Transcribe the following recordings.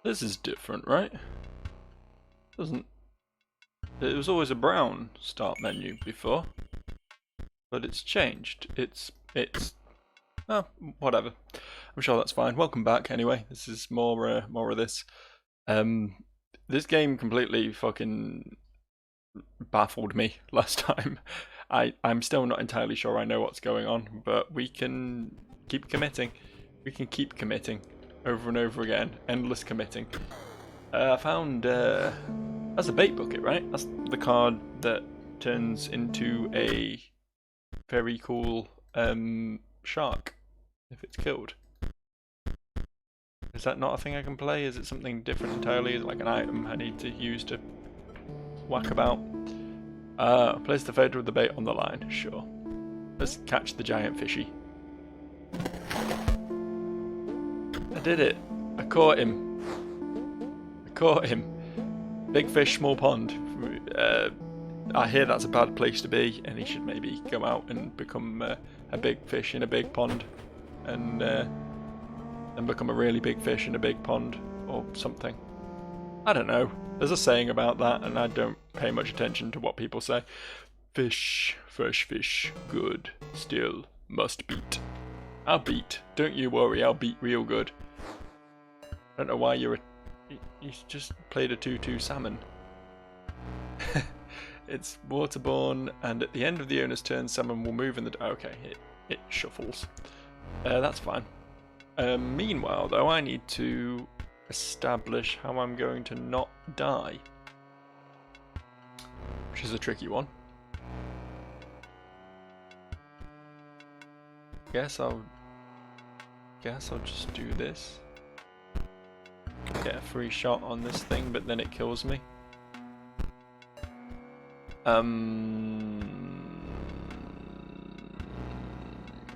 This is different, right? Doesn't it was always a brown start menu before, but it's changed. It's oh, whatever. I'm sure that's fine. Welcome back anyway. This is more of this. Um this game completely fucking baffled me last time. I'm still not entirely sure I know what's going on, but we can keep committing. We can keep committing over and over again. Endless committing. I found that's a bait bucket, right? That's the card that turns into a very cool shark if it's killed. Is that not a thing I can play? Is it something different entirely? Is it like an item I need to use to whack about? Place the fader of the bait on the line. Sure. Let's catch the giant fishy. I did it. I caught him. I caught him. Big fish, small pond. I hear that's a bad place to be, and he should maybe go out and become a big fish in a big pond, and become a really big fish in a big pond, or something. I don't know. There's a saying about that, and I don't pay much attention to what people say. Fish, fresh fish, good, still must beat. I'll beat. Don't you worry, I'll beat real good. I don't know why you just played a 2-2 salmon. It's waterborne, and at the end of the owner's turn, someone will move in the... Okay, it shuffles. That's fine. Meanwhile, though, I need to establish how I'm going to not die, which is a tricky one. Guess I'll just do this. Get a free shot on this thing, but then it kills me.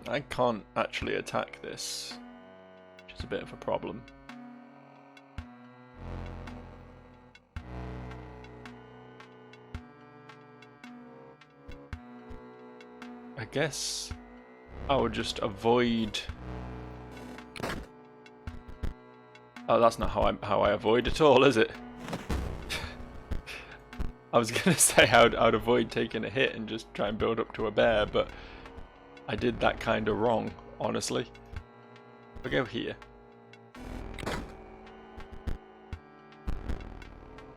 I can't actually attack this, which is a bit of a problem. I guess I would just avoid. Oh, that's not how I avoid at all, is it? I was gonna say I'd avoid taking a hit and just try and build up to a bear, but I did that kind of wrong, honestly. I'll go here.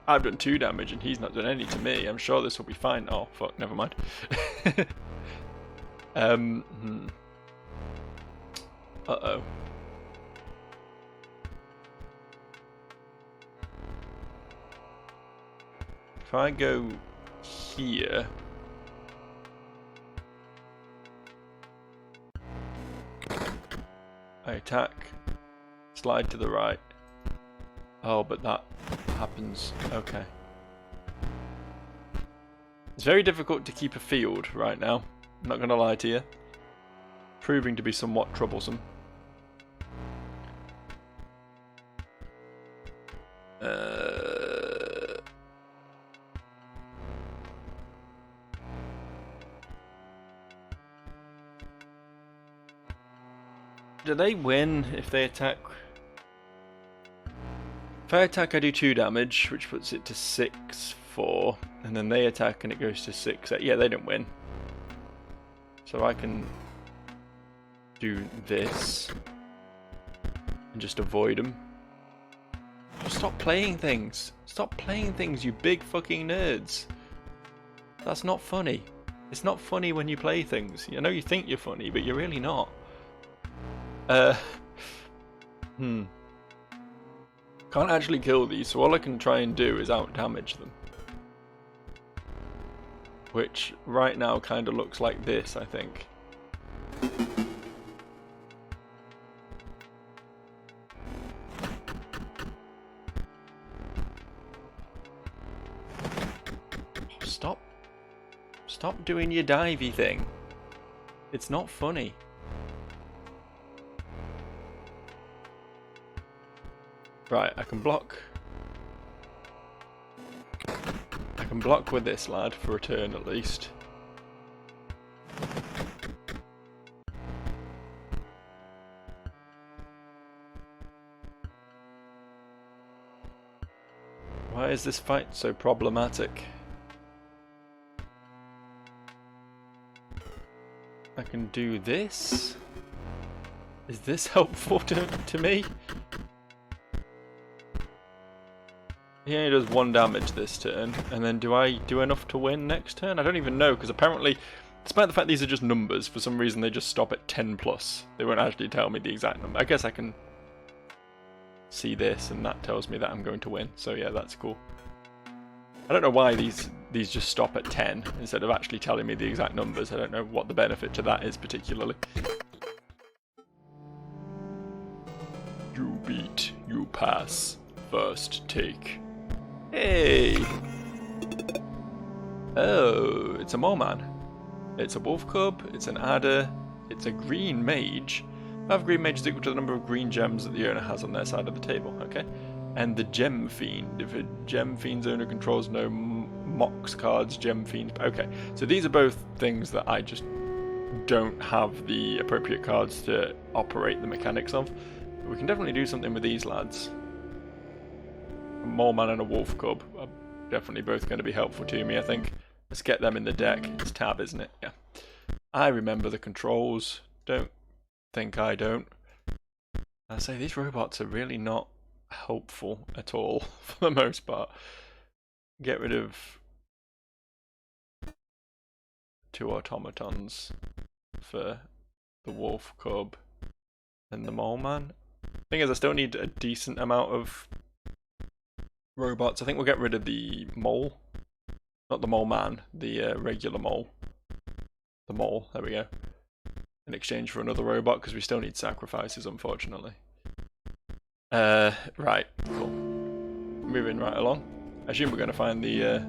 I've done 2 damage and he's not done any to me. I'm sure this will be fine. Oh, fuck, never mind. Uh-oh. If I go here... I attack, slide to the right. Oh, but that happens. Okay. It's very difficult to keep a field right now. I'm not gonna lie to you. Proving to be somewhat troublesome. Do they win if they attack? If I attack, I do 2 damage, which puts it to 6-4, and then they attack and it goes to 6-8. Yeah, they don't win. So I can do this and just avoid them. Stop playing things. Stop playing things, you big fucking nerds. That's not funny. It's not funny when you play things. I know you think you're funny, but you're really not. Can't actually kill these, so all I can try and do is out-damage them. Which, right now, kind of looks like this, I think. Stop doing your divey thing. It's not funny. Right, I can block. I can block with this lad for a turn at least. Why is this fight so problematic? I can do this. Is this helpful to me? He only does 1 damage this turn, and then do I do enough to win next turn? I don't even know, because apparently, despite the fact these are just numbers, for some reason they just stop at 10 plus. They won't actually tell me the exact number. I guess I can see this, and that tells me that I'm going to win. So yeah, that's cool. I don't know why these just stop at 10 instead of actually telling me the exact numbers. I don't know what the benefit to that is particularly. You beat, you pass. First take. Hey! Oh, it's a Moleman. It's a Wolf Cub, it's an Adder, it's a Green Mage. Have green mage is equal to the number of green gems that the owner has on their side of the table, okay? And the Gem Fiend. If a Gem Fiend's owner controls no Mox cards, Gem Fiend. Okay, so these are both things that I just don't have the appropriate cards to operate the mechanics of. But we can definitely do something with these lads. A Moleman and a Wolf Cub are definitely both going to be helpful to me, I think. Let's get them in the deck. It's tab, isn't it? Yeah. I remember the controls. Don't think I don't. I say these robots are really not helpful at all for the most part. Get rid of 2 automatons for the Wolf Cub and the Moleman. Thing is, I still need a decent amount of robots. I think we'll get rid of the mole. Not the Moleman, the regular mole. The mole, there we go. In exchange for another robot, because we still need sacrifices, unfortunately. Right, cool. Moving right along. I assume we're going to find the...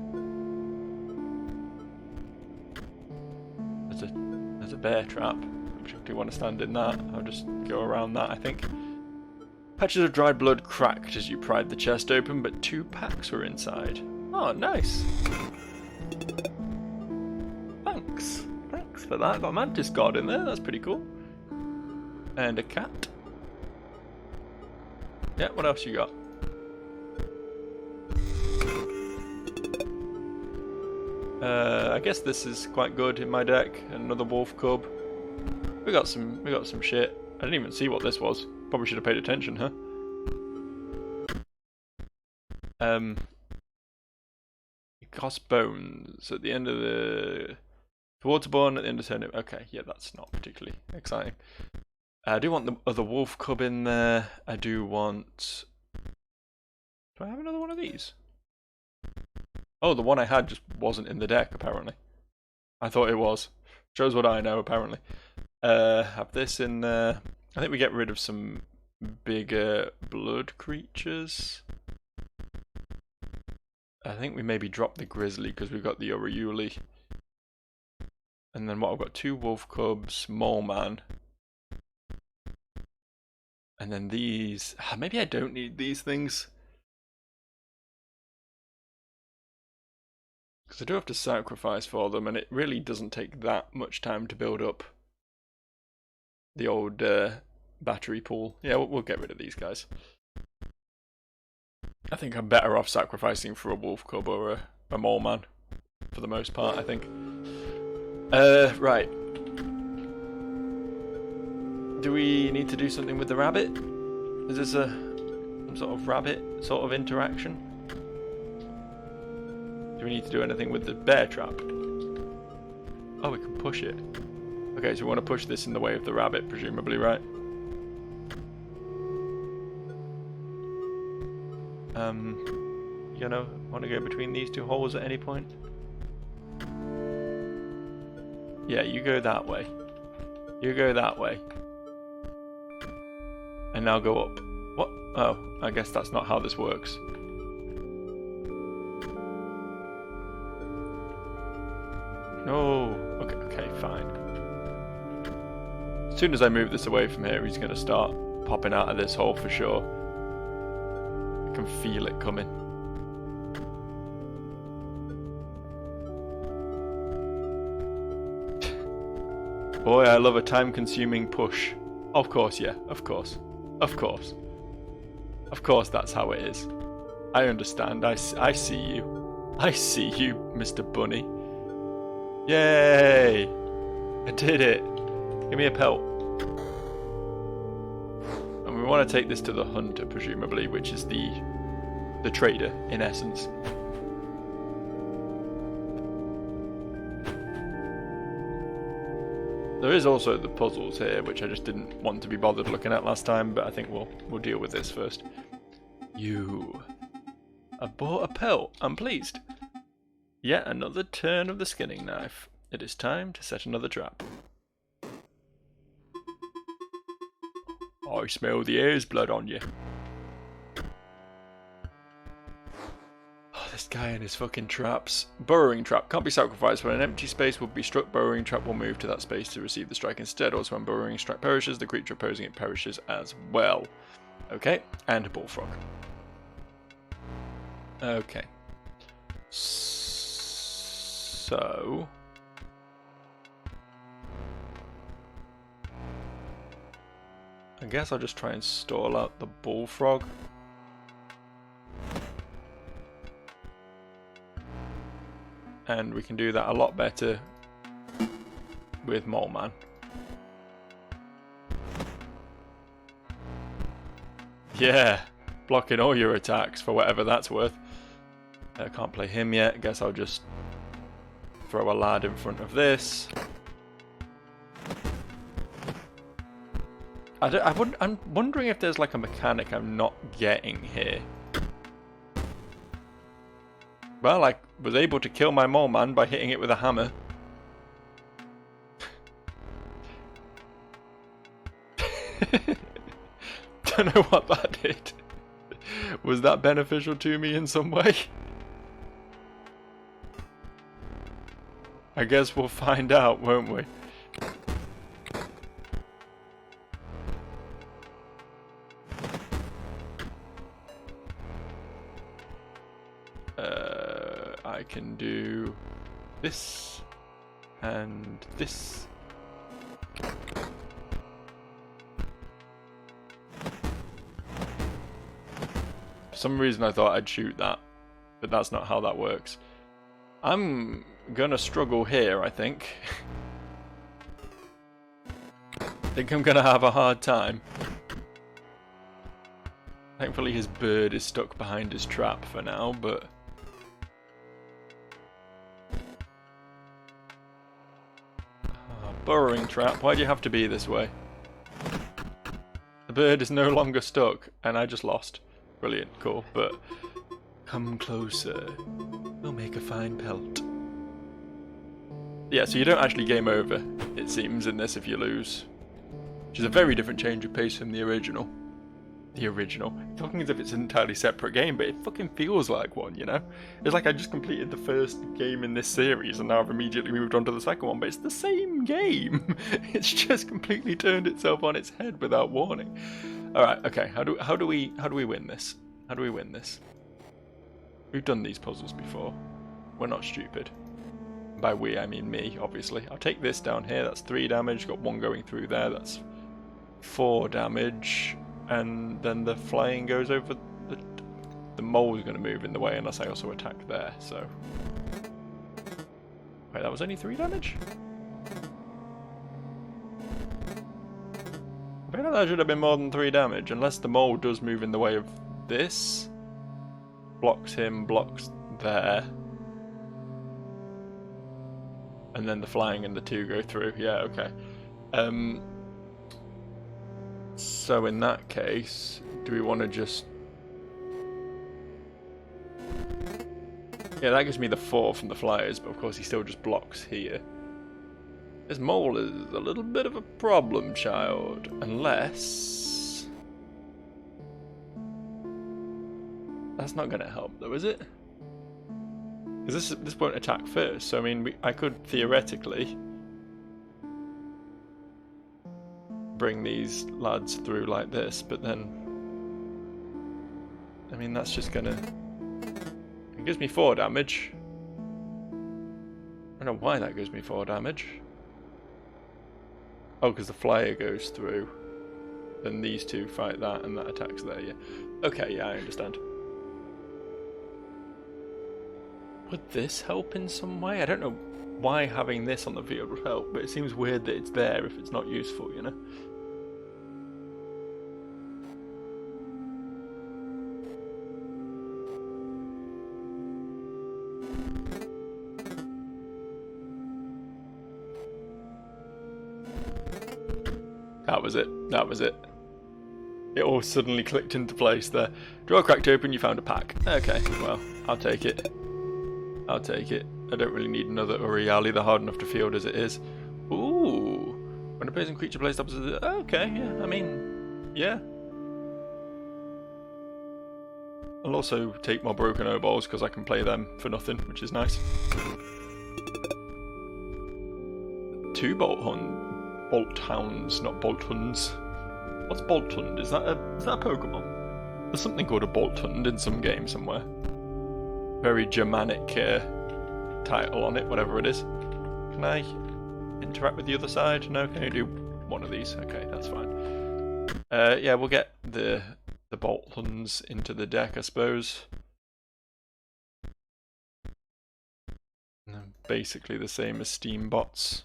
There's a bear trap. I particularly want to stand in that. I'll just go around that, I think. Patches of dried blood cracked as you pried the chest open, but 2 packs were inside. Oh, nice. Thanks. Thanks for that. Got a mantis god in there. That's pretty cool. And a cat. Yeah, what else you got? I guess this is quite good in my deck. Another Wolf Cub. We got some shit. I didn't even see what this was. Probably should have paid attention, huh? It costs bones at the end of the... Towards a bone at the end of turn. Okay, yeah, that's not particularly exciting. I do want the other Wolf Cub in there. I do want... Do I have another one of these? Oh, the one I had just wasn't in the deck, apparently. I thought it was. Shows what I know, apparently. Have this in there. I think we get rid of some bigger blood creatures. I think we maybe drop the Grizzly because we've got the Oriuli. And then what, I've got 2 Wolf Cubs, Moleman. And then these... Maybe I don't need these things. Because I do have to sacrifice for them, and it really doesn't take that much time to build up the old battery pool. Yeah, we'll get rid of these guys. I think I'm better off sacrificing for a Wolf Cub or a Moleman, for the most part, I think. Right. Do we need to do something with the rabbit? Is this some sort of rabbit sort of interaction? Do we need to do anything with the bear trap? Oh, we can push it. Okay, so we want to push this in the way of the rabbit, presumably, right? You know, want to go between these 2 holes at any point? Yeah, you go that way. You go that way. And now go up. What? Oh, I guess that's not how this works. No. Okay, fine. As soon as I move this away from here, he's going to start popping out of this hole for sure. I can feel it coming. Boy, I love a time-consuming push. Of course, yeah. Of course. Of course. Of course, that's how it is. I understand. I see you. I see you, Mr. Bunny. Yay! I did it. Give me a pelt. And we want to take this to the hunter, presumably, which is the trader, in essence. There is also the puzzles here, which I just didn't want to be bothered looking at last time, but I think we'll deal with this first. You. I bought a pelt. I'm pleased. Yet another turn of the skinning knife. It is time to set another trap. I smell the air's blood on you. Oh, this guy and his fucking traps. Burrowing trap. Can't be sacrificed. When an empty space will be struck, burrowing trap will move to that space to receive the strike instead. Also, when burrowing strike perishes, the creature opposing it perishes as well. Okay, and bullfrog. Okay. So... I guess I'll just try and stall out the bullfrog. And we can do that a lot better with Mole Man. Yeah, blocking all your attacks for whatever that's worth. I can't play him yet. I guess I'll just throw a lad in front of this. I'm wondering if there's like a mechanic I'm not getting here. Well, I was able to kill my mole man by hitting it with a hammer. Don't know what that did. Was that beneficial to me in some way? I guess we'll find out, won't we? I can do this and this. For some reason I thought I'd shoot that, but that's not how that works. I'm gonna struggle here, I think. I think I'm gonna have a hard time. Thankfully his bird is stuck behind his trap for now, but... burrowing trap, why do you have to be this way? The bird is no longer stuck, and I just lost. Brilliant, cool, but... come closer. We'll make a fine pelt. Yeah, so you don't actually game over, it seems, in this if you lose. Which is a very different change of pace from the original. The original. Talking as if it's an entirely separate game, but it fucking feels like one, you know? It's like I just completed the first game in this series and now I've immediately moved on to the second one, but it's the same game! It's just completely turned itself on its head without warning. Alright, okay, how do we win this? How do we win this? We've done these puzzles before. We're not stupid. By we, I mean me, obviously. I'll take this down here, that's 3 damage, got 1 going through there, that's 4 damage. And then the flying goes over the mole is going to move in the way unless I also attack there, so... Wait, that was only 3 damage? I feel like that should have been more than 3 damage, unless the mole does move in the way of this. Blocks him, blocks there. And then the flying and the 2 go through, yeah, okay. So in that case, do we want to just... Yeah, that gives me the 4 from the flyers, but of course he still just blocks here. This mole is a little bit of a problem, child. Unless... That's not going to help though, is it? Because this won't attack first, so I mean, I could theoretically... bring these lads through like this, but then I mean that's just gonna... It gives me 4 damage. I don't know why that gives me 4 damage. Oh, because the flyer goes through. Then these 2 fight that and that attacks there, yeah. Okay, yeah, I understand. Would this help in some way? I don't know why having this on the field would help, but it seems weird that it's there if it's not useful, you know? That was it. That was it. It all suddenly clicked into place there. Drawer cracked open, you found a pack. Okay, well, I'll take it. I'll take it. I don't really need another Uriali. They're hard enough to field as it is. Ooh. When a opposing creature placed opposite the... Okay, yeah, I mean... Yeah. I'll also take my broken obols because I can play them for nothing, which is nice. 2 bolt hounds, not bolt huns. What's bolt hund? Is that a Pokemon? There's something called a bolt hund in some game somewhere. Very Germanic title on it, whatever it is. Can I interact with the other side? No, can I do one of these? Okay, that's fine. Yeah, we'll get the bolt huns into the deck, I suppose. And they're basically the same as Steam bots.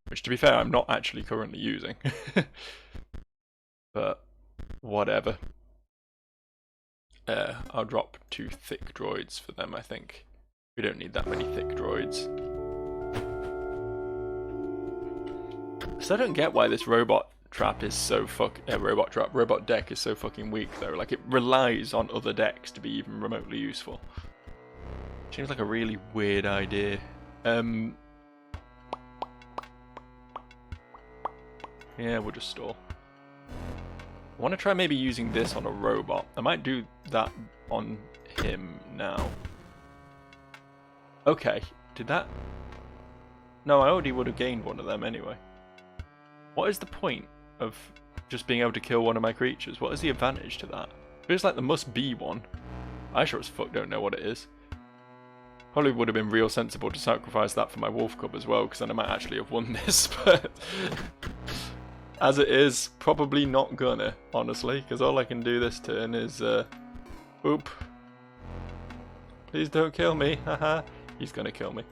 Which, to be fair, I'm not actually currently using. But, whatever. I'll drop 2 thick droids for them, I think. We don't need that many thick droids. So I don't get why this robot trap is so robot deck is so fucking weak, though. Like, it relies on other decks to be even remotely useful. Seems like a really weird idea. Yeah, we'll just stall. I want to try maybe using this on a robot. I might do that on him now. Okay, did that... No, I already would have gained one of them anyway. What is the point of just being able to kill one of my creatures? What is the advantage to that? Feels like there must be one. I sure as fuck don't know what it is. Probably would have been real sensible to sacrifice that for my wolf cub as well, because then I might actually have won this, but... As it is, probably not gonna, honestly, because all I can do this turn is, oop. Please don't kill me, haha. He's gonna kill me.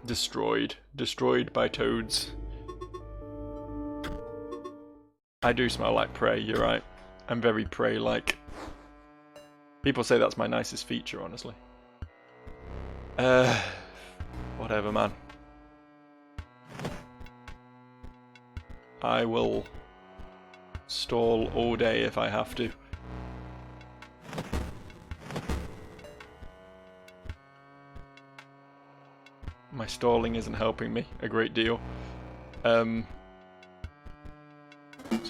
Destroyed. Destroyed by toads. I do smell like prey, you're right. I'm very prey-like. People say that's my nicest feature, honestly. Whatever, man. I will stall all day if I have to. My stalling isn't helping me a great deal. Let's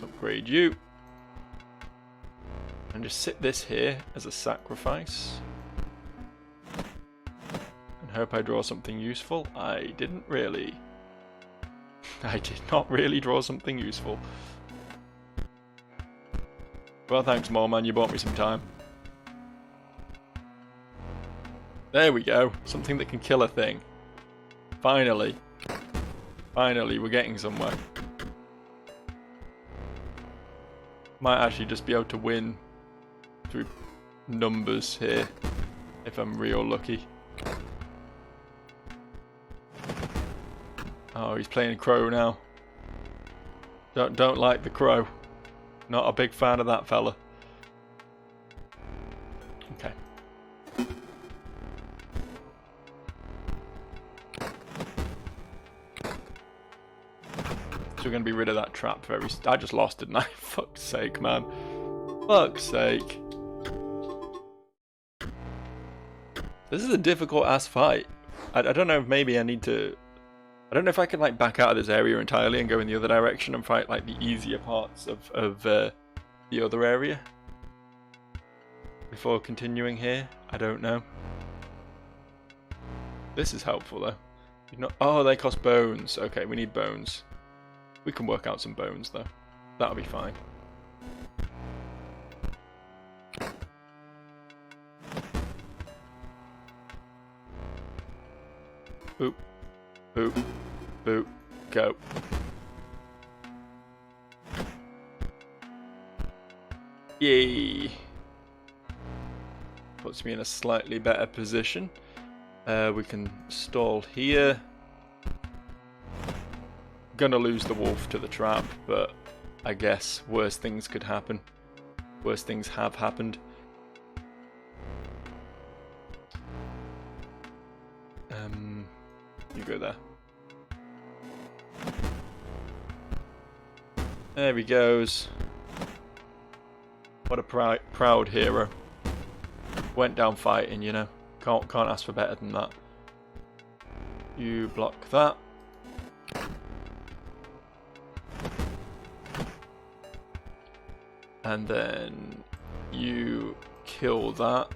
upgrade you. And just sit this here as a sacrifice. And hope I draw something useful. I didn't really. I did not really draw something useful. Well, thanks, Moorman, you bought me some time. There we go. Something that can kill a thing. Finally. Finally, we're getting somewhere. Might actually just be able to win through numbers here, if I'm real lucky. Oh, he's playing Crow now. Don't like the Crow. Not a big fan of that fella. Okay. So we're going to be rid of that trap very... I just lost, didn't I? Fuck's sake, man. Fuck's sake. This is a difficult-ass fight. I don't know if maybe I need to... I don't know if I can like back out of this area entirely and go in the other direction and fight like the easier parts of the other area before continuing here. I don't know. This is helpful though. Oh, they cost bones. Okay, we need bones. We can work out some bones though. That'll be fine. Boop. Boop. Boop. Go. Yay. puts me in a slightly better position. We can stall here. Gonna lose the wolf to the trap, but I guess worse things could happen. Worse things have happened. You go there. There he goes. What a proud hero. Went down fighting, you know. Can't ask for better than that. You block that. And then you kill that.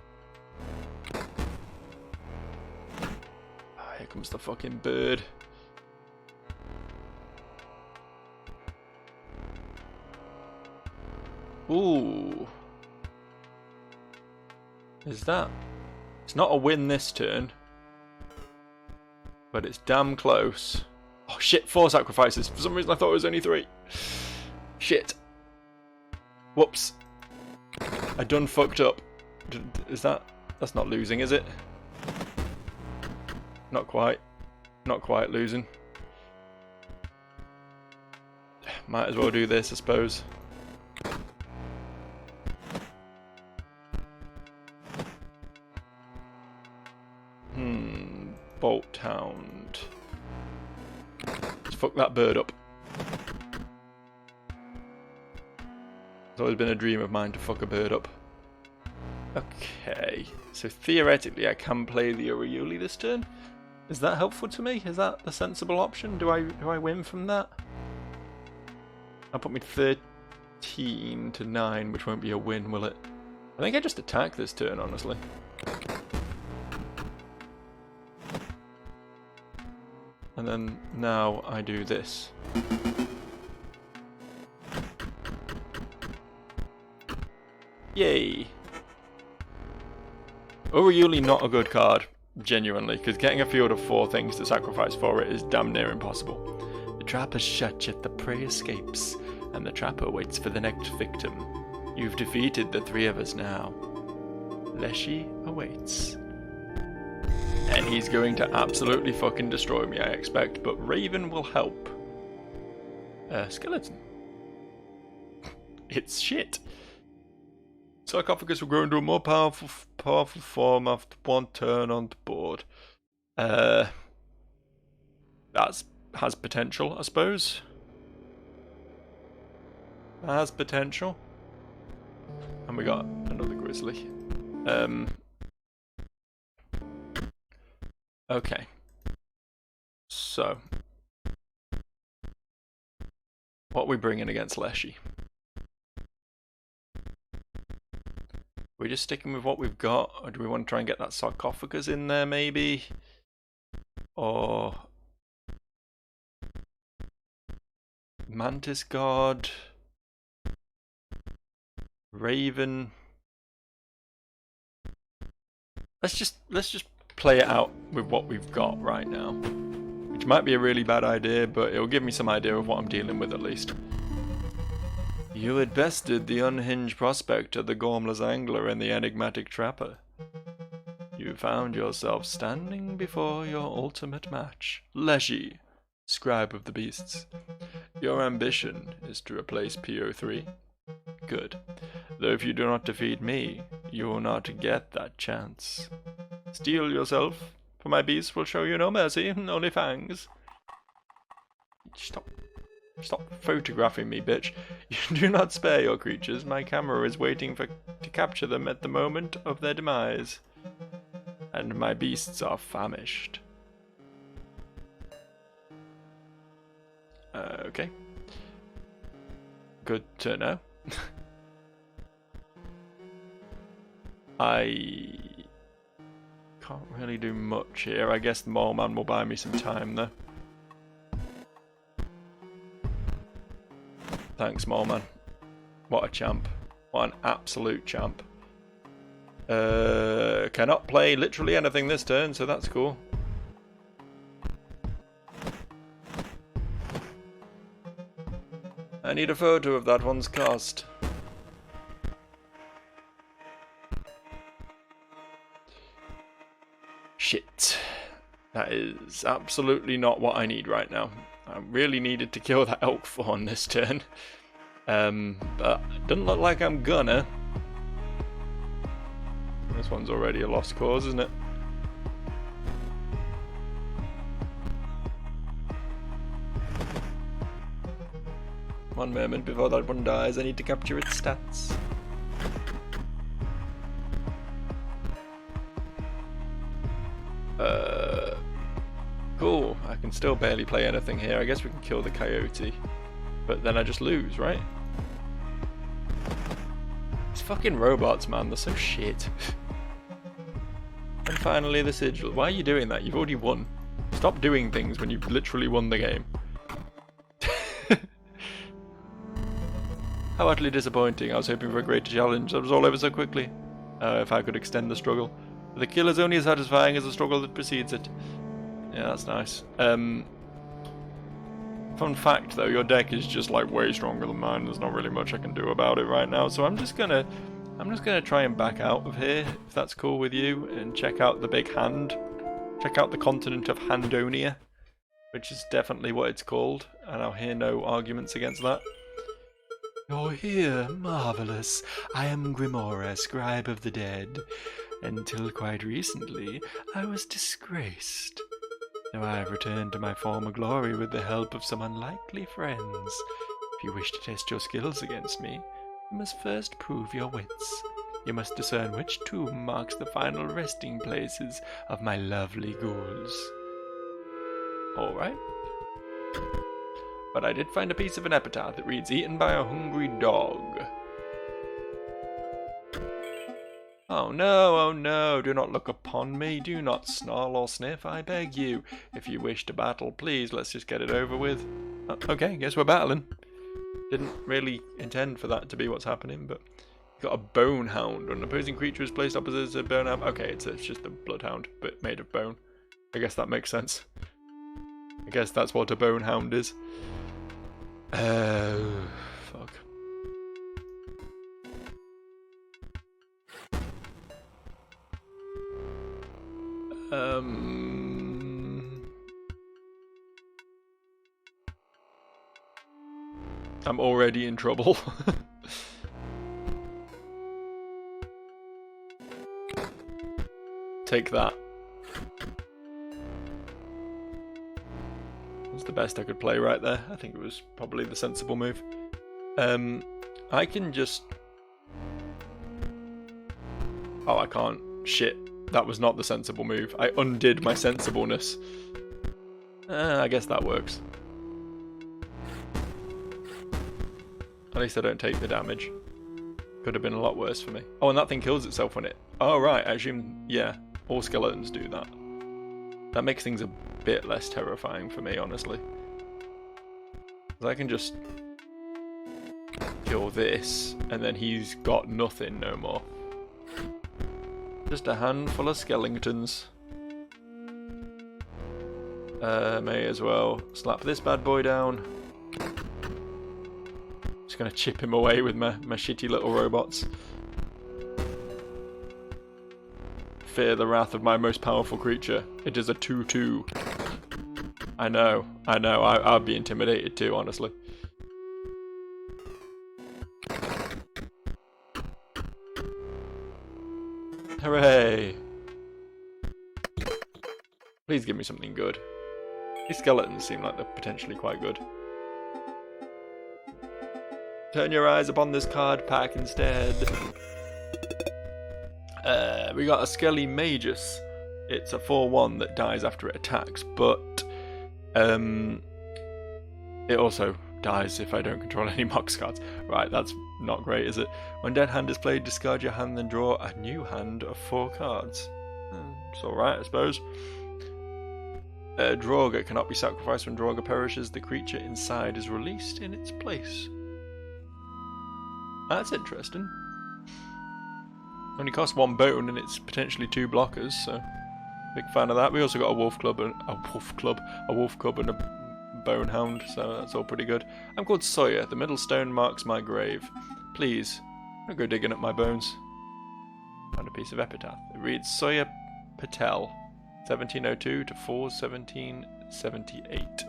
Here comes the fucking bird. Ooh. Is that? It's not a win this turn. But it's damn close. Oh shit, 4 sacrifices. For some reason I thought it was only 3. Shit. Whoops. I done fucked up. Is that? That's not losing, is it? Not quite. Not quite losing. Might as well do this, I suppose. Bolt hound. Let's fuck that bird up. It's always been a dream of mine to fuck a bird up. Okay, so theoretically I can play the Oriuli this turn. Is that helpful to me? Is that the sensible option? Do I win from that? I'll put me 13 to 9, which won't be a win, will it? I think I just attack this turn, honestly. And then now I do this. Yay! Oriuli not a good card, genuinely, because getting a field of 4 things to sacrifice for it is damn near impossible. The trap is shut, yet the prey escapes, and the trapper waits for the next victim. You've defeated the 3 of us now. Leshy awaits. And he's going to absolutely fucking destroy me, I expect, but Raven will help. Skeleton. It's shit. Sarcophagus will grow into a more powerful form after 1 turn on the board. That has potential, I suppose. That has potential. And we got another grizzly. Okay. So. What are we bringing against Leshy? Are we just sticking with what we've got? Or do we want to try and get that sarcophagus in there maybe? Or Mantis God? Raven? Let's just play it out with what we've got right now. Which might be a really bad idea, but it'll give me some idea of what I'm dealing with at least. You had bested the unhinged prospector, the gormless angler, and the enigmatic trapper. You found yourself standing before your ultimate match, Leshy, scribe of the beasts. Your ambition is to replace PO3. Good. Though if you do not defeat me, you will not get that chance. Steel yourself, for my beasts will show you no mercy, only fangs. Stop photographing me, bitch. You do not spare your creatures. My camera is waiting to capture them at the moment of their demise. And my beasts are famished. Okay. Good to know. I can't really do much here. I guess the mole man will buy me some time though. Thanks, mole man. What a champ. What an absolute champ. Cannot play literally anything this turn, so that's cool. I need a photo of that one's cost. That is absolutely not what I need right now. I really needed to kill that elk fawn this turn. But it doesn't look like I'm gonna. This one's already a lost cause, isn't it? One moment before that one dies, I need to capture its stats. Cool, I can still barely play anything here. I guess we can kill the coyote. But then I just lose, right? These fucking robots, man, they're so shit. And finally the sigil. Why are you doing that? You've already won. Stop doing things when you've literally won the game. How utterly disappointing. I was hoping for a greater challenge. That was all over so quickly. If I could extend the struggle. But the kill is only as satisfying as the struggle that precedes it. Yeah, that's nice. Fun fact though, your deck is just like way stronger than mine. There's not really much I can do about it right now. So I'm just gonna try and back out of here, if that's cool with you, and check out the big hand. Check out the continent of Handonia, which is definitely what it's called, and I'll hear no arguments against that. You're here, marvellous. I am Grimora, scribe of the dead. Until quite recently, I was disgraced. Now I have returned to my former glory with the help of some unlikely friends. If you wish to test your skills against me, you must first prove your wits. You must discern which tomb marks the final resting places of my lovely ghouls. Alright. But I did find a piece of an epitaph that reads, eaten by a hungry dog. Oh no, do not look upon me, do not snarl or sniff, I beg you. If you wish to battle, please, let's just get it over with. Okay, guess we're battling. Didn't really intend for that to be what's happening, but... Got a bone hound. An opposing creature is placed opposite a bone hound. Okay, it's just a bloodhound, but made of bone. I guess that makes sense. I guess that's what a bone hound is. Fuck. I'm already in trouble. Take that. That's the best I could play right there. I think it was probably the sensible move. I can just... Oh, I can't. Shit. That was not the sensible move. I undid my sensibleness. I guess that works. At least I don't take the damage. Could have been a lot worse for me. Oh, and that thing kills itself when it... Oh, right. I assume... Yeah. All skeletons do that. That makes things a bit less terrifying for me, honestly. I can just kill this, and then he's got nothing no more. Just a handful of skeletons. May as well slap this bad boy down. Just gonna chip him away with my shitty little robots. Fear the wrath of my most powerful creature. It is a 2/2. I know, I'd be intimidated too, honestly. Hooray! Please give me something good. These skeletons seem like they're potentially quite good. Turn your eyes upon this card pack instead. We got a Skelly Magus. It's a 4/1 that dies after it attacks, but it also dies if I don't control any Mox cards. Right, that's not great, is it? When Dead Hand is played, discard your hand, then draw a new hand of 4 cards. It's alright, I suppose. Draugr cannot be sacrificed. When Draugr perishes, the creature inside is released in its place. That's interesting. Only costs 1 bone and it's potentially 2 blockers, so big fan of that. We also got a wolf cub and a wolf cub and a bone hound, so that's all pretty good. I'm called Sawyer. The middle stone marks my grave. Please, don't go digging up my bones. Found a piece of epitaph. It reads Sawyer Patel. 1702 to 1778.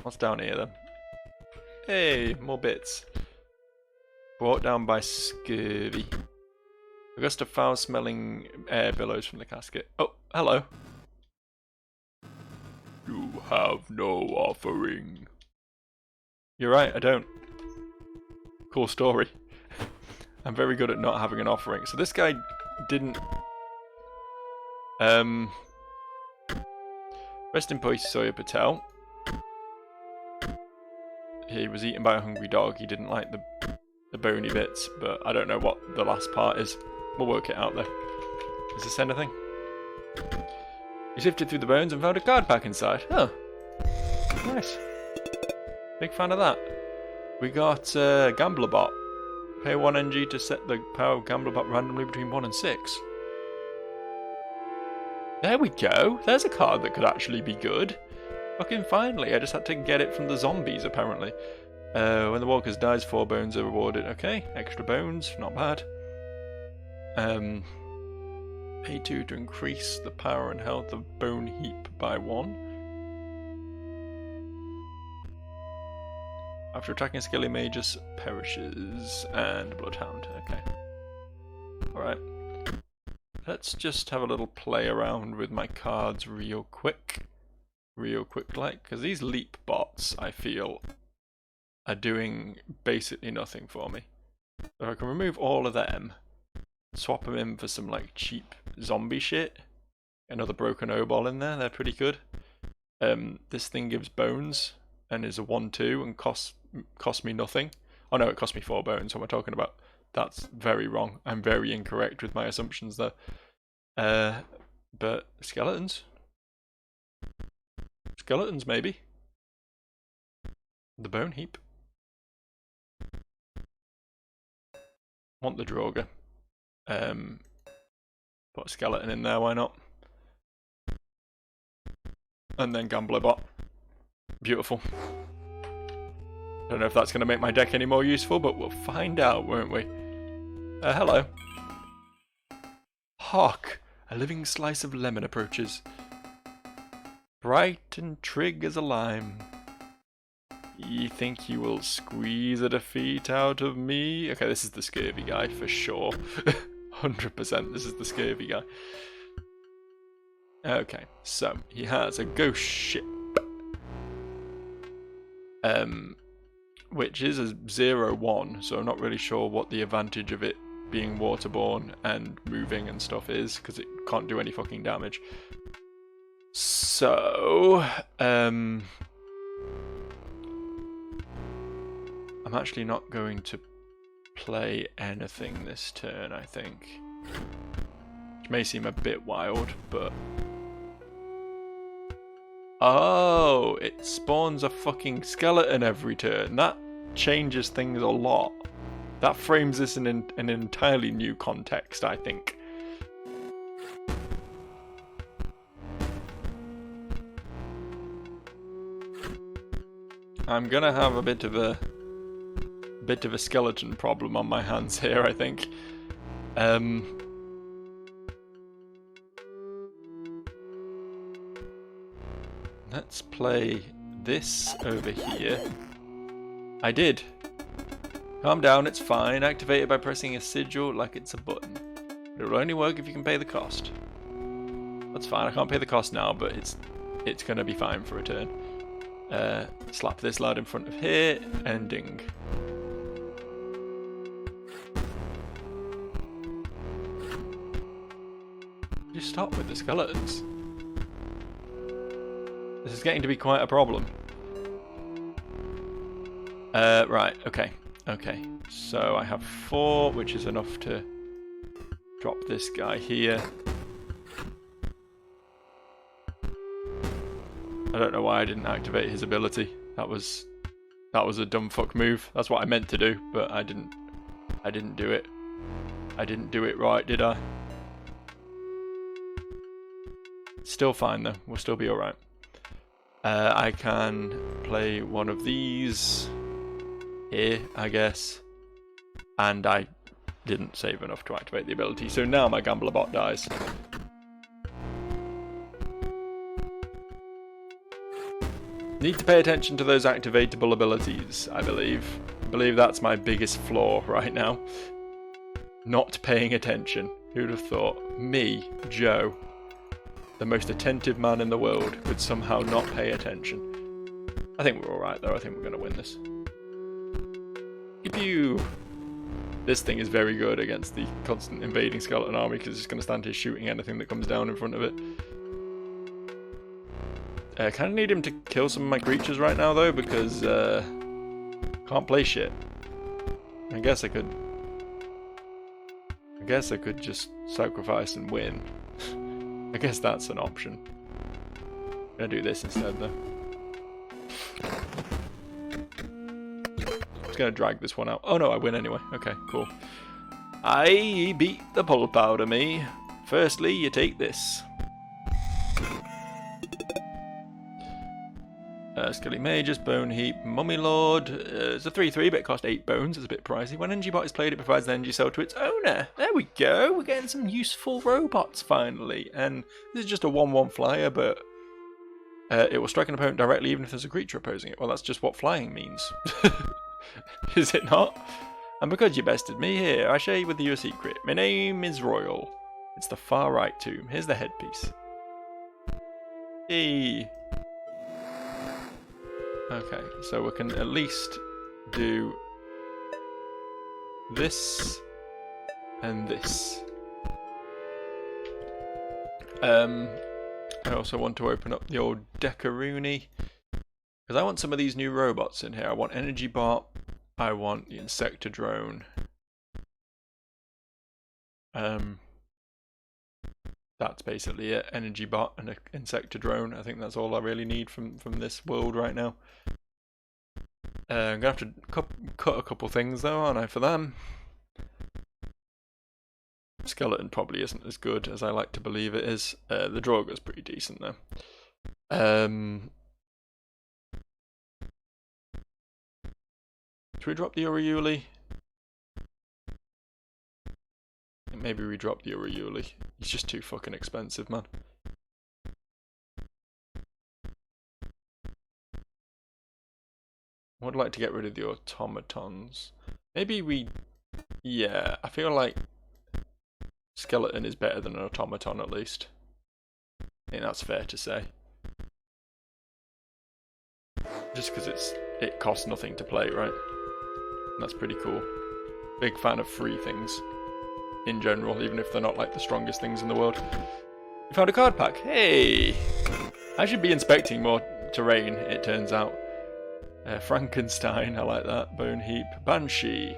What's down here then? Hey, more bits. Brought down by scurvy. A gust of foul-smelling air billows from the casket. Oh, hello. You have no offering. You're right, I don't. Cool story. I'm very good at not having an offering. So this guy didn't... Rest in peace, Sawyer Patel. He was eaten by a hungry dog. He didn't like the bony bits, but I don't know what the last part is. We'll work it out though. Is this anything? You sifted through the bones and found a card pack inside. Oh, nice. Big fan of that. We got GamblerBot. Pay 1 NG to set the power of GamblerBot randomly between 1 and 6. There we go. There's a card that could actually be good. Fucking finally. I just had to get it from the zombies, apparently. When the walkers dies, 4 bones are rewarded. Okay, extra bones. Not bad. Pay 2 to increase the power and health of Bone Heap by 1. After attacking Skelly Magus perishes. And Bloodhound. Okay. Alright. Let's just have a little play around with my cards real quick. Like, because these leap bots, I feel, are doing basically nothing for me. If I can remove all of them, swap them in for some like cheap zombie shit, another broken O-ball in there, they're pretty good. This thing gives bones and is a 1/2 and costs me nothing. Oh no, it cost me 4 bones. What am I talking about? That's very wrong. I'm very incorrect with my assumptions there. But skeletons. Skeletons, maybe. The Bone Heap. Want the Droger. Put a skeleton in there, why not? And then GamblerBot. Beautiful. Don't know if that's going to make my deck any more useful, but we'll find out, won't we? Hello. Hark! A living slice of lemon approaches. Bright and trig as a lime. Ye think you will squeeze a defeat out of me? Okay, this is the scurvy guy for sure. 100% this is the scurvy guy. Okay, so he has a ghost ship. Which is a 0/1, so I'm not really sure what the advantage of it being waterborne and moving and stuff is, because it can't do any fucking damage. So, I'm actually not going to play anything this turn, I think. Which may seem a bit wild, but... Oh, it spawns a fucking skeleton every turn. That changes things a lot. That frames this in an entirely new context, I think. I'm gonna have a bit of a skeleton problem on my hands here, I think. Let's play this over here. I did. Calm down, it's fine. Activate it by pressing a sigil like it's a button. But it will only work if you can pay the cost. That's fine, I can't pay the cost now, but it's gonna be fine for a turn. Slap this lad in front of here, and ding. You stop with the skeletons. This is getting to be quite a problem. Right, okay. Okay, so I have 4, which is enough to drop this guy here. I don't know why I didn't activate his ability. That was a dumb fuck move. That's what I meant to do, but I didn't do it. I didn't do it right, did I? Still fine though. We'll still be alright. I can play one of these here, I guess. And I didn't save enough to activate the ability, so now my GamblerBot dies. Need to pay attention to those activatable abilities, I believe. I believe that's my biggest flaw right now. Not paying attention. Who'd have thought? Me, Joe, the most attentive man in the world, would somehow not pay attention. I think we're alright though, I think we're going to win this. Pew! This thing is very good against the constant invading skeleton army because it's going to stand here shooting anything that comes down in front of it. I kind of need him to kill some of my creatures right now though, because can't play shit. I guess I could just sacrifice and win. I guess that's an option. I'm gonna do this instead though. Just gonna drag this one out. Oh no, I win anyway. Okay, cool. I beat the pulp out of me. Firstly, you take this. Skelly Magus, Bone Heap, Mummy Lord. It's a 3/3, but it cost 8 bones. It's a bit pricey. When Energy Bot is played, it provides an energy cell to its owner. There we go. We're getting some useful robots finally. And this is just a 1/1 flyer, but it will strike an opponent directly even if there's a creature opposing it. Well, that's just what flying means. Is it not? And because you bested me, here, I share you with you a secret. My name is Royal. It's the far right tomb. Here's the headpiece. Hey. Okay, so we can at least do this and this. I also want to open up the old Decaroony because I want some of these new robots in here. I want Energy Bot. I want the Insector Drone. That's basically it. Energy Bot and an Insector Drone. I think that's all I really need from this world right now. I'm going to have to cut a couple things though, aren't I, for them? Skeleton probably isn't as good as I like to believe it is. The Draugur's pretty decent though. Should we drop the Uriuli? Maybe we drop the Uriuli. He's just too fucking expensive, man. I would like to get rid of the automatons. Maybe we... Yeah, I feel like skeleton is better than an automaton at least. I think that's fair to say. Just because it costs nothing to play, right? And that's pretty cool. Big fan of free things in general, even if they're not like the strongest things in the world. You found a card pack. Hey! I should be inspecting more terrain, it turns out. Frankenstein, I like that. Bone Heap. Banshee.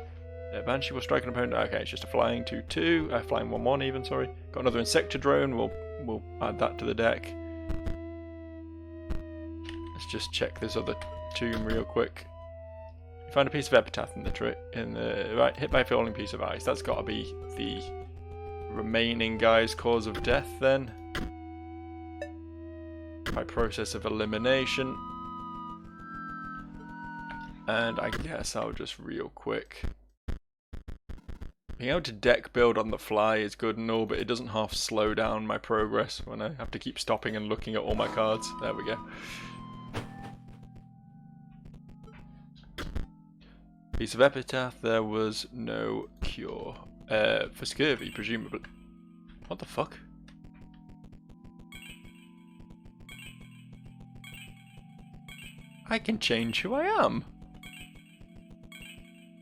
Banshee will strike an opponent. Okay, it's just a flying 2/2. Flying 1/1 even, sorry. Got another Insector Drone. We'll add that to the deck. Let's just check this other tomb real quick. You find a piece of epitaph in the right, hit by a falling piece of ice. That's got to be the remaining guy's cause of death then. By process of elimination. And I guess I'll just real quick. Being able to deck build on the fly is good and all, but it doesn't half slow down my progress when I have to keep stopping and looking at all my cards. There we go. Piece of epitaph, there was no cure. For scurvy, presumably. What the fuck? I can change who I am.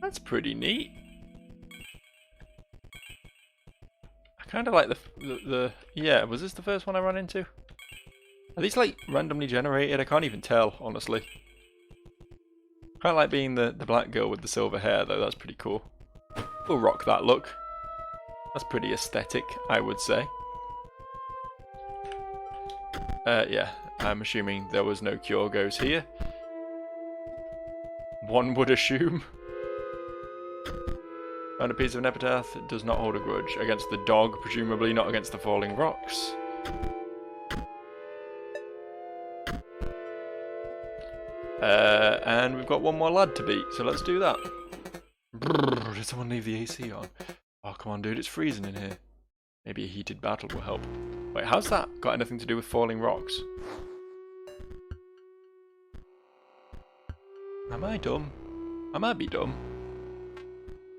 That's pretty neat. I kind of like the yeah, was this the first one I ran into? Are these like randomly generated? I can't even tell, honestly. Quite like being the black girl with the silver hair though, that's pretty cool. We'll rock that look. That's pretty aesthetic, I would say. Yeah, I'm assuming there was no cure goes here. One would assume. Found a piece of an epitaph. It does not hold a grudge. Against the dog, presumably not against the falling rocks. And we've got one more lad to beat, so let's do that. Brrr, did someone leave the AC on? Oh, come on, dude, it's freezing in here. Maybe a heated battle will help. Wait, how's that got anything to do with falling rocks? Am I dumb? I might be dumb.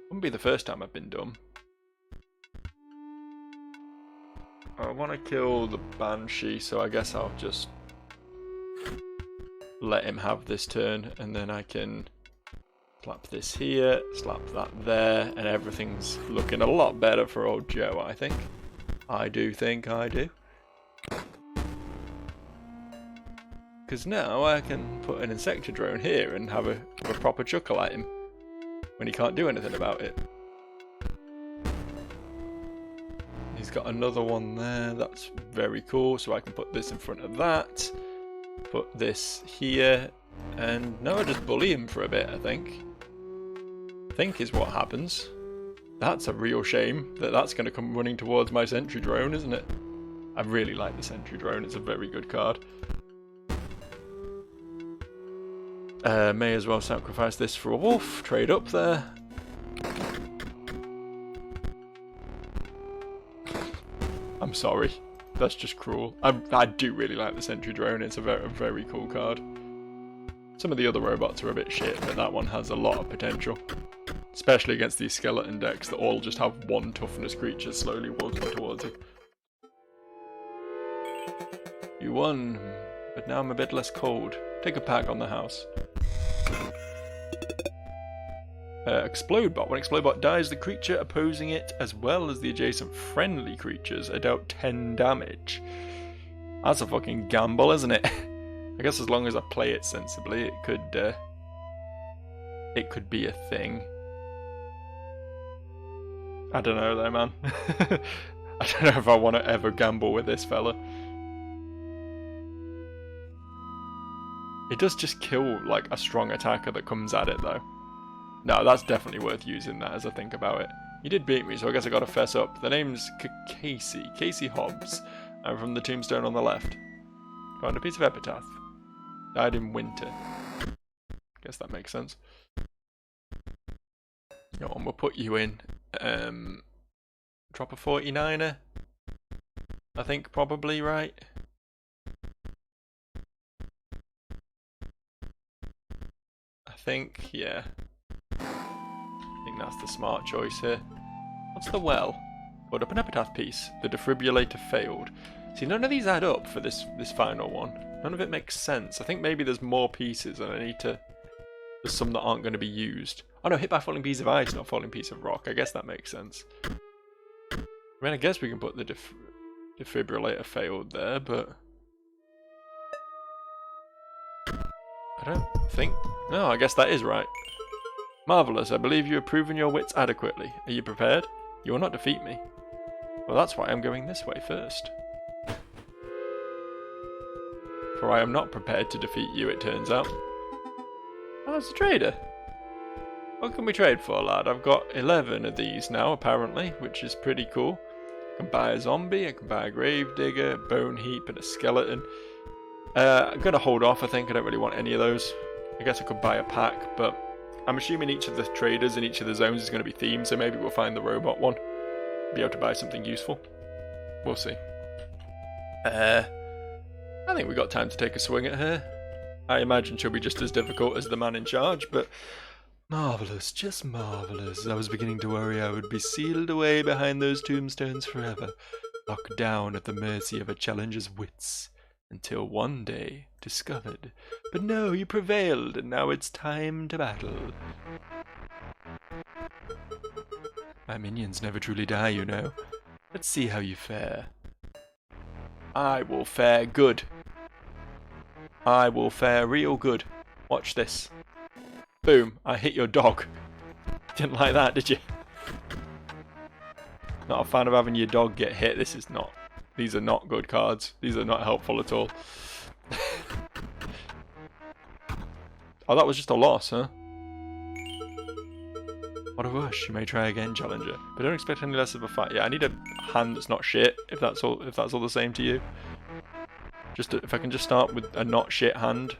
Wouldn't be the first time I've been dumb. I want to kill the Banshee, so I guess I'll just let him have this turn, and then I can slap this here, slap that there, and everything's looking a lot better for old Joe, I think. I do think I do. Because now I can put an Insector drone here and have a proper chuckle at him when he can't do anything about it. He's got another one there, that's very cool, so I can put this in front of that, put this here, and now I just bully him for a bit, I think. Is what happens. That's a real shame that that's going to come running towards my sentry drone, isn't it? I really like the sentry drone, it's a very good card. May as well sacrifice this for a wolf, trade up there. I'm sorry, that's just cruel. I do really like the sentry drone, it's a very cool card. Some of the other robots are a bit shit, but that one has a lot of potential. Especially against these skeleton decks that all just have one toughness creature slowly walking towards you. You won, but now I'm a bit less cold. Take a pack on the house. Explode bot. When explode bot dies, the creature opposing it, as well as the adjacent friendly creatures, are dealt 10 damage. That's a fucking gamble, isn't it? I guess as long as I play it sensibly, it could be a thing. I don't know though, man. I don't know if I want to ever gamble with this fella. It does just kill like a strong attacker that comes at it though. No, that's definitely worth using that as I think about it. You did beat me, so I guess I gotta fess up. The name's Casey Hobbs. I'm from the tombstone on the left. Found a piece of epitaph. Died in winter. Guess that makes sense. You know, and we'll put you in. Drop a 49er. I think probably, right? I think, yeah. I think that's the smart choice here. What's the well? Put up an epitaph piece. The defibrillator failed. See, none of these add up for this final one. None of it makes sense. I think maybe there's more pieces and I need to... There's some that aren't going to be used. Oh no, hit by a falling piece of ice, not a falling piece of rock. I guess that makes sense. I mean, I guess we can put the defibrillator failed there, but... I don't think... No, I guess that is right. Marvellous, I believe you have proven your wits adequately. Are you prepared? You will not defeat me. Well, that's why I'm going this way first. For I am not prepared to defeat you, it turns out. Oh, it's a trader. What can we trade for, lad? I've got 11 of these now, apparently, which is pretty cool. I can buy a zombie, I can buy a gravedigger, a bone heap, and a skeleton. I'm going to hold off, I think. I don't really want any of those. I guess I could buy a pack, but I'm assuming each of the traders in each of the zones is going to be themed, so maybe we'll find the robot one. Be able to buy something useful. We'll see. I think we got time to take a swing at her. I imagine she'll be just as difficult as the man in charge, but... Marvellous, just marvellous. I was beginning to worry I would be sealed away behind those tombstones forever, locked down at the mercy of a challenger's wits, until one day discovered. But no, you prevailed, and now it's time to battle. My minions never truly die, you know. Let's see how you fare. I will fare good. I will fare real good. Watch this. Boom, I hit your dog. Didn't like that, did you? Not a fan of having your dog get hit. This is not. These are not good cards. These are not helpful at all. Oh, that was just a loss, huh? What a rush. You may try again, challenger. But don't expect any less of a fight. Yeah, I need a hand that's not shit, if that's all the same to you. Just if I can just start with a not shit hand.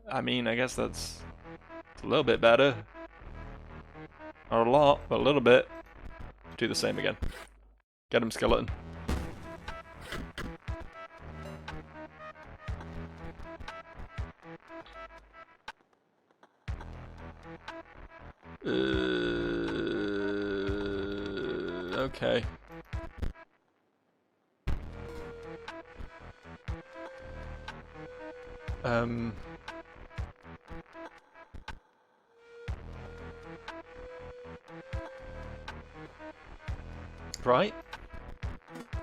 I mean, I guess that's a little bit better. Not a lot, but a little bit. Do the same again. Get him, skeleton. Okay. Right.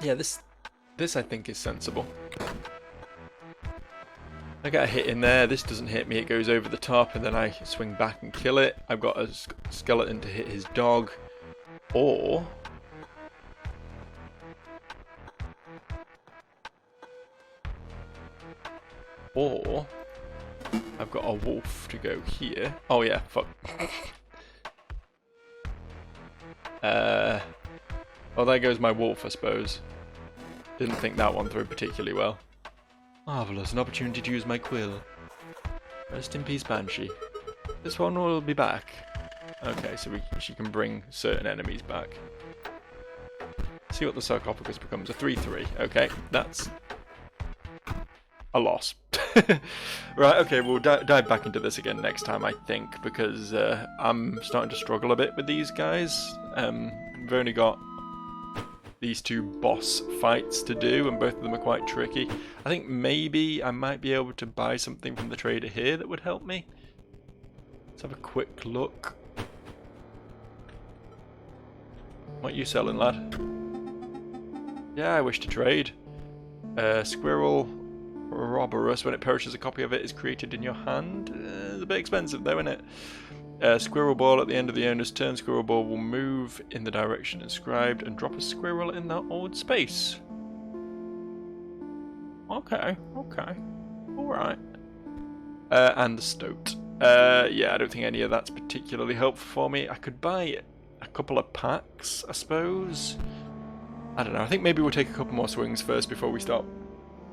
Yeah, this I think is sensible. I get a hit in there, this doesn't hit me, it goes over the top, and then I swing back and kill it. I've got a skeleton to hit his dog. Or... I've got a wolf to go here. Oh yeah, fuck. Oh, there goes my wolf, I suppose. Didn't think that one through particularly well. Marvellous, an opportunity to use my quill. Rest in peace, Banshee. This one will be back. Okay, so she can bring certain enemies back. See what the sarcophagus becomes. A 3-3. Okay, that's a loss. Right, okay, we'll dive back into this again next time, I think, because I'm starting to struggle a bit with these guys. We've only got these two boss fights to do, and both of them are quite tricky. I think maybe I might be able to buy something from the trader here that would help me. Let's have a quick look. What are you selling, lad? Yeah, I wish to trade. Squirrel Robberus. When it perishes, a copy of it is created in your hand. It's a bit expensive though, isn't it? Squirrel ball at the end of the owner's turn. Squirrel ball will move in the direction inscribed and drop a squirrel in that odd space. Okay, okay. Alright. And the stoat. Yeah, I don't think any of that's particularly helpful for me. I could buy a couple of packs, I suppose. I don't know. I think maybe we'll take a couple more swings first before we start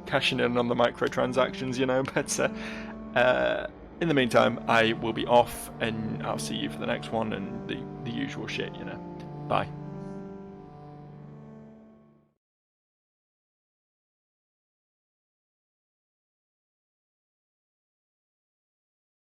cashing in on the microtransactions, you know. But in the meantime, I will be off, and I'll see you for the next one and the usual shit, you know. Bye.